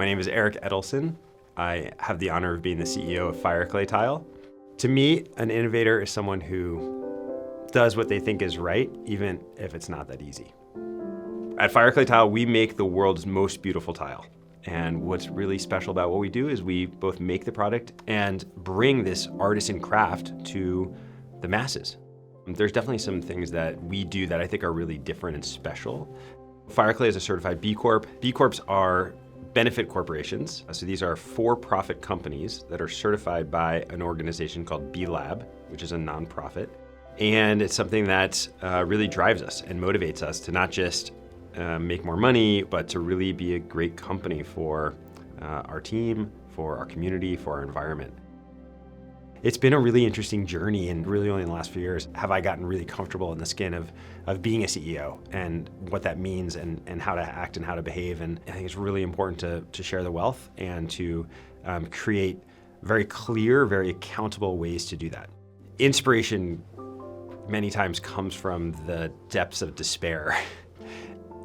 My name is Eric Edelson. I have the honor of being the CEO of Fireclay Tile. To me, an innovator is someone who does what they think is right, even if it's not that easy. At Fireclay Tile, we make the world's most beautiful tile. And what's really special about what we do is we both make the product and bring this artisan craft to the masses. There's definitely some things that we do that I think are really different and special. Fireclay is a certified B Corp. B Corps are benefit corporations. So these are for-profit companies that are certified by an organization called B Lab, which is a nonprofit. And it's something that really drives us and motivates us to not just make more money, but to really be a great company for our team, for our community, for our environment. It's been a really interesting journey, and really only in the last few years have I gotten really comfortable in the skin of being a CEO and what that means and how to act and how to behave. And I think it's really important to share the wealth and to create very clear, very accountable ways to do that. Inspiration many times comes from the depths of despair.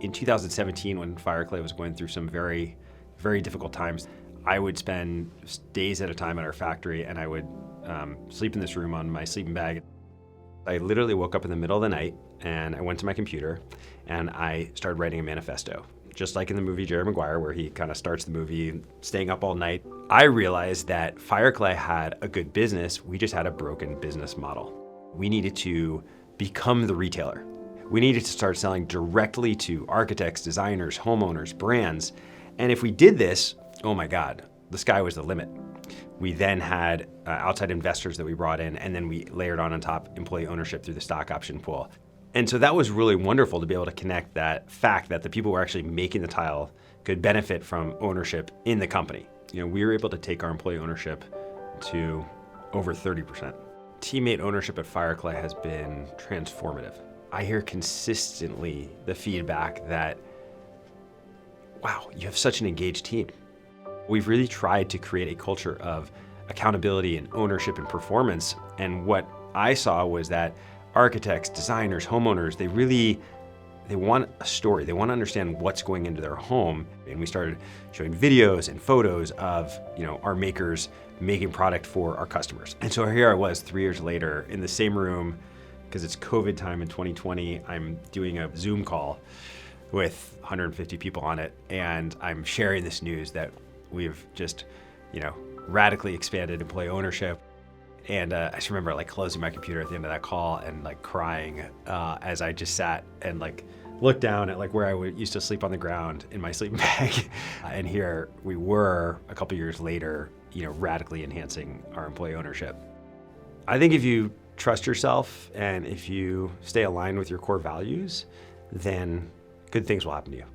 In 2017, when Fireclay was going through some very, very difficult times, I would spend days at a time at our factory, and I would sleep in this room on my sleeping bag. I literally woke up in the middle of the night, and I went to my computer, and I started writing a manifesto. Just like in the movie Jerry Maguire, where he kind of starts the movie staying up all night. I realized that Fireclay had a good business, we just had a broken business model. We needed to become the retailer. We needed to start selling directly to architects, designers, homeowners, brands. And if we did this, oh my God, the sky was the limit. We then had outside investors that we brought in, and then we layered on top employee ownership through the stock option pool. And so that was really wonderful to be able to connect that fact that the people who were actually making the tile could benefit from ownership in the company. You know, we were able to take our employee ownership to over 30%. Teammate ownership at Fireclay has been transformative. I hear consistently the feedback that, wow, you have such an engaged team. We've really tried to create a culture of accountability and ownership and performance. And what I saw was that architects, designers, homeowners, they want a story. They want to understand what's going into their home. And we started showing videos and photos of, our makers making product for our customers. And so here I was 3 years later in the same room, because it's COVID time in 2020, I'm doing a Zoom call with 150 people on it. And I'm sharing this news that we've just, radically expanded employee ownership. And I just remember closing my computer at the end of that call and crying as I just sat and looked down at where I used to sleep on the ground in my sleeping bag. And here we were a couple years later, radically enhancing our employee ownership. I think if you trust yourself and if you stay aligned with your core values, then good things will happen to you.